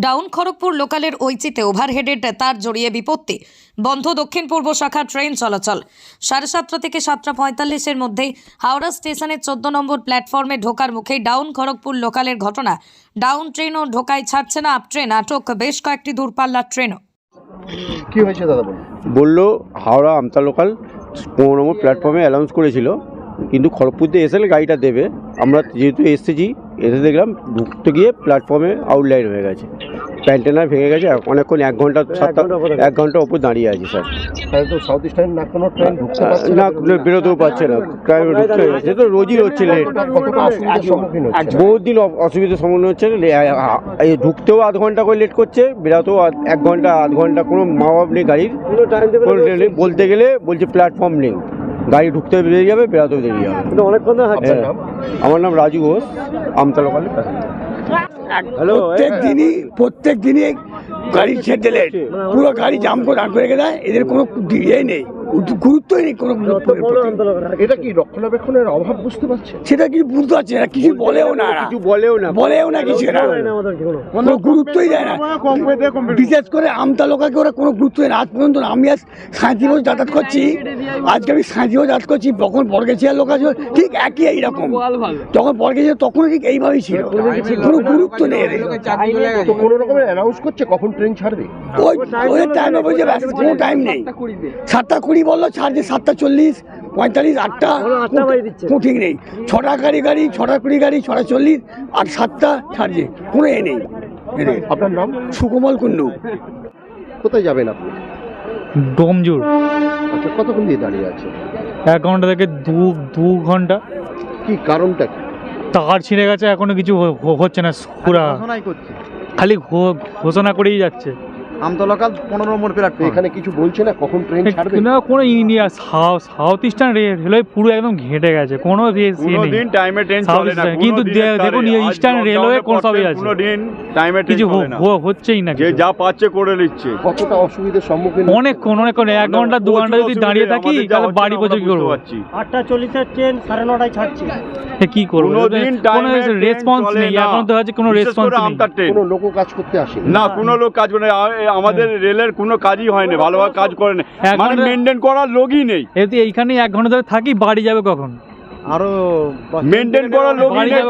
Down Kharagpur লোকালের ঐচিতে ওভারহেডের তার জড়িয়ে বিপত্তি, বন্ধ দক্ষিণ পূর্ব শাখা ট্রেন চলাচল। 7:30 থেকে 7:45 মধ্যেই হাওড়া স্টেশনের 14 নম্বর প্ল্যাটফর্মে ঢোকার মুখেই ডাউন খড়গপুর লোকালের ঘটনা। ডাউন ট্রেনও ঢোকায় ছাড়ছে না আপ ট্রেন, আটক বেশ কয়েকটি দূরপাল্লার ট্রেনও। কি হয়েছে দাদা? বললো হাওড়া আমতা লোকাল 15 নম্বর প্ল্যাটফর্মে অ্যানাউন্স করেছিল, কিন্তু খড়গপুর দিয়ে এসে গাড়িটা দেবে। আমরা যেহেতু এসেছি, এসে দেখলাম ঢুকতে গিয়ে প্ল্যাটফর্মে আউটলাইন হয়ে গেছে, প্যান্টেনার ভেঙে গেছে। অনেকক্ষণ 1 ঘন্টা ওপর দাঁড়িয়ে আছি স্যার। তাহলে তো সাউথ ইস্টার্ন না কোনো ট্রেন ঢুকতে পারছে না, বেরোতেও পারছে না, ট্রেন ঢুকতে হচ্ছে তো রোজই হচ্ছে লেট। কতটা অসুবিধার সম্মুখীন হচ্ছে? বহুত দিন অসুবিধার সম্মুখীন হচ্ছে। ঢুকতেও আধ ঘন্টা করে লেট করছে, বেরোতেও 1 ঘন্টা আধ ঘন্টা। কোনো মা বাপ নেই গাড়ির, বলতে গেলে বলছে প্ল্যাটফর্ম নেই, গাড়ি ঢুকতে বেরিয়ে যাবে, বেরোতেও বেরিয়ে যাবে। আমার নাম রাজু ঘোষ, আমতা লোকাল। প্রত্যেক দিনই গাড়ি ছেড়ে লেট, পুরো গাড়ি জাম করে দাঁড় করে রেখে দেয়। এদের কোনো ইয়ে নেই, গুরুত্বই নেই কোনো। এটা কি রক্ষণাবেক্ষণের অভাব বুঝতে পারছে? সেটা কি বুঝতে পারছে না, কিছু বলেও না কিছু, কোনো গুরুত্বই দেয় না। বিশেষ করে আমতা লোকালকে ওরা কোনো গুরুত্ব দেয় না। আজ পর্যন্ত আমি আজ 37 বছর যাতায়াত করছি, আজকে আমি 37 বছর যাতায়াত করছি। তখন বর্গেছিয়ার লোক আছে ঠিক একই এইরকম, যখন বর্গেছিয়ার তখন ঠিক এইভাবেই ছিল, কোনো গুরুত্ব নেই। তো কোনো রকমের অ্যানাউন্স করছে কখন ট্রেন ছাড়বে? ওই টাইমে বলছে ব্যাস, কোনো টাইম নেই। 7:20 বললো ছাড়ছে, 7:40, 45, 8টা, কোনো ঠিক নেই। 6টা গাড়ি 6:20 গাড়ি, 6:40 আর 7টা ছাড়ছে, কোনো এ নেই। আপনার নাম? সুকমল কুন্ডু। কোথায় যাবেন আপনি? ডোমজুর। আচ্ছা, কতক্ষণ দিয়ে দাঁড়িয়ে আছে? 1 ঘন্টা থেকে দু ঘন্টা। কি কারণটা কি? তার ছিঁড়ে গেছে, এখনো কিছু হচ্ছে না, পুরা খালি ঘোষণা করেই যাচ্ছে। আমতা লোকাল 15 নম্বর প্ল্যাটফর্ম। এখানে কিছু বলছে না কখন ট্রেন ছাড়বে? না, কোনো ইন্ডিয়া সাউথ ইস্টার্ন রেলওয়ে পুরো একদম ঘেঁটে গেছে, কোনো দিন টাইমে ট্রেন চলে না। কিন্তু দেখুন ইস্টার্ন রেলওয়ে কোন সবই আছে, দিন টাইমে কিছু হচ্ছেই না, যে যা পাচ্ছে করে নিচ্ছে। কতটা অসুবিধার সম্মুখীন? অনেকক্ষণ 1 ঘন্টা 2 ঘন্টা যদি দাঁড়িয়ে থাকি তাহলে বাড়ি পৌঁছে কি করবো? 8:40 ট্রেন 9:30 ছাড়ছে, কি করবো? কোনো রেসপন্স নেই এখন, তো হচ্ছে কোনো রেসপন্স নেই। কোনো লোক কাজ করতে আসে না, কোনো লোক কাজ করে না। আমাদের রেলের কোনো কাজই হয় না, ভালোভাবে কাজ করে না, মানে মেনটেন করার লোকই নেই। এইখানে 1 ঘন্টা ধরে থাকি, বাড়ি যাবে কখন? আরো মেনটেন করার লোকই নেই।